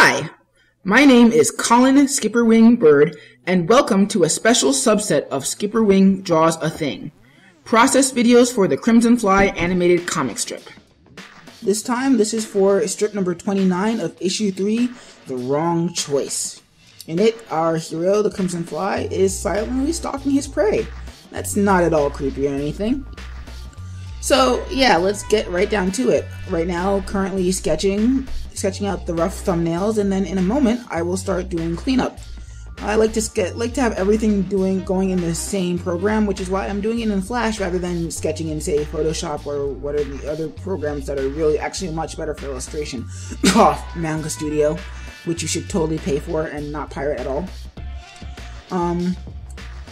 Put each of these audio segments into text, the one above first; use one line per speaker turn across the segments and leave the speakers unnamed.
Hi, my name is Colin Skipperwing Bird, and welcome to a special subset of Skipperwing Draws a Thing, process videos for the Crimson Fly animated comic strip. This time, this is for strip number 29 of issue 3, The Wrong Choice. In it, our hero, the Crimson Fly, is silently stalking his prey. That's not at all creepy or anything. So yeah, let's get right down to it. Right now, currently sketching out the rough thumbnails, and then in a moment I will start doing cleanup. I like to have everything going in the same program, which is why I'm doing it in Flash rather than sketching in, say, Photoshop or what are the other programs that are really actually much better for illustration. Manga Studio, which you should totally pay for and not pirate at all.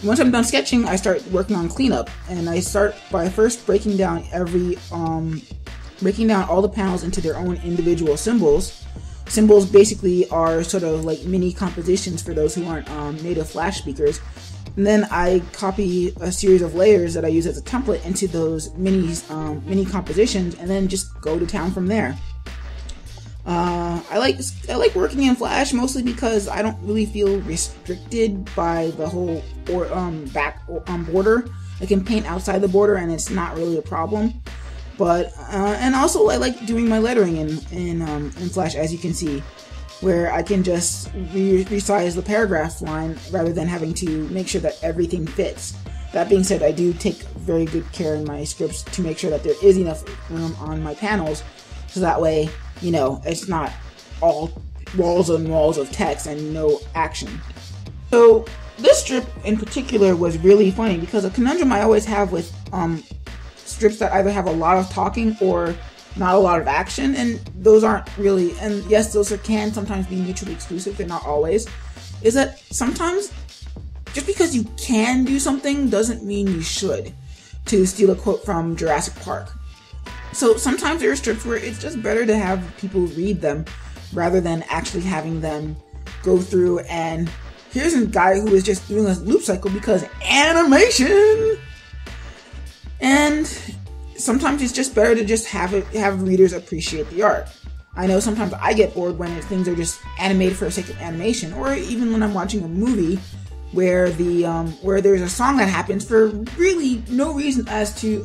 Once I'm done sketching, I start working on cleanup, and I start by first breaking down all the panels into their own individual symbols. Symbols basically are sort of like mini compositions for those who aren't native Flash speakers. And then I copy a series of layers that I use as a template into those mini compositions, and then just go to town from there. I like working in Flash mostly because I don't really feel restricted by the whole border. I can paint outside the border and it's not really a problem. But and also I like doing my lettering in Flash, as you can see, where I can just resize the paragraph line rather than having to make sure that everything fits. That being said, I do take very good care in my scripts to make sure that there is enough room on my panels, so that way, you know, it's not all walls and walls of text and no action. So this strip in particular was really funny because a conundrum I always have with strips that either have a lot of talking or not a lot of action, and those aren't really, and yes, those can sometimes be mutually exclusive, they're not always, is that sometimes just because you can do something doesn't mean you should, to steal a quote from Jurassic Park. So sometimes there are strips where it's just better to have people read them rather than actually having them go through and here's a guy who is just doing a loop cycle because animation! And sometimes it's just better to just have readers appreciate the art. I know sometimes I get bored when things are just animated for the sake of animation, or even when I'm watching a movie where there's a song that happens for really no reason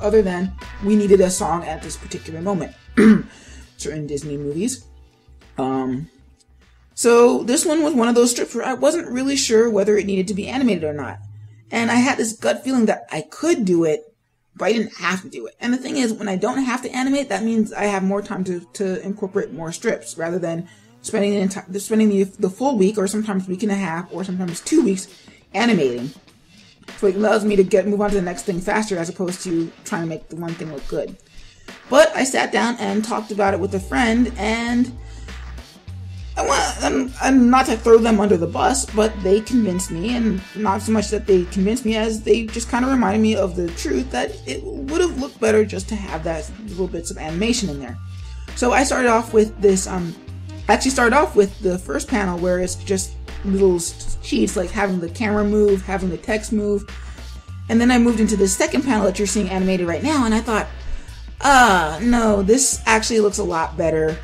other than we needed a song at this particular moment. Certain Disney movies. So this one was one of those strips where I wasn't really sure whether it needed to be animated or not. And I had this gut feeling that I could do it, but I didn't have to do it. And the thing is, when I don't have to animate, that means I have more time to incorporate more strips rather than spending the full week, or sometimes week and a half, or sometimes 2 weeks animating. So it allows me to move on to the next thing faster as opposed to trying to make the one thing look good. But I sat down and talked about it with a friend, and not to throw them under the bus, but they convinced me, and not so much that they convinced me as they just kind of reminded me of the truth that it would have looked better just to have that little bits of animation in there. So I started off with this, actually started off with the first panel where it's just little sheets, like having the camera move, having the text move, and then I moved into the second panel that you're seeing animated right now, and I thought, no, this actually looks a lot better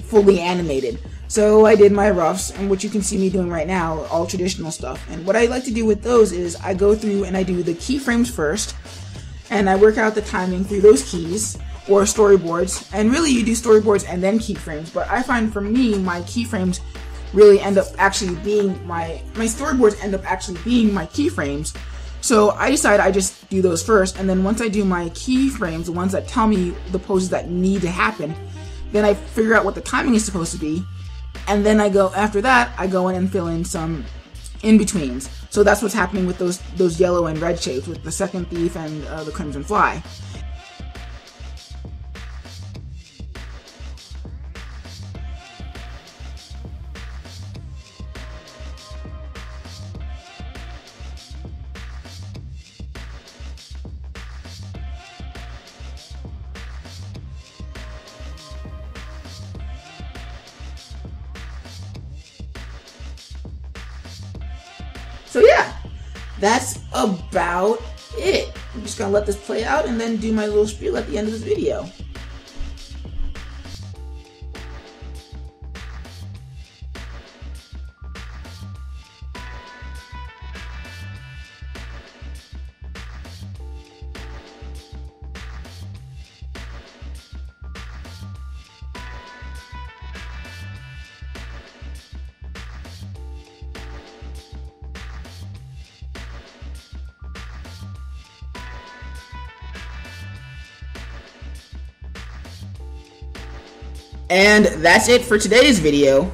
fully animated. So I did my roughs, and what you can see me doing right now, all traditional stuff. And what I like to do with those is I go through and I do the keyframes first, and I work out the timing through those keys, or storyboards. And really you do storyboards and then keyframes, but I find for me, my keyframes really end up actually being my storyboards end up actually being my keyframes. So I decide I just do those first, and then once I do my keyframes, the ones that tell me the poses that need to happen, then I figure out what the timing is supposed to be, and then after that, I go in and fill in some in-betweens. So that's what's happening with those yellow and red shapes with the Second Thief and the Crimson Fly. So yeah, that's about it. I'm just gonna let this play out and then do my little spiel at the end of this video. And that's it for today's video.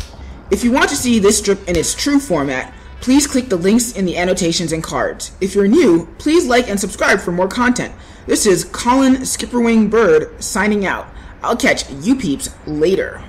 If you want to see this strip in its true format, please click the links in the annotations and cards. If you're new, please like and subscribe for more content. This is Colin Skipperwing Bird signing out. I'll catch you peeps later.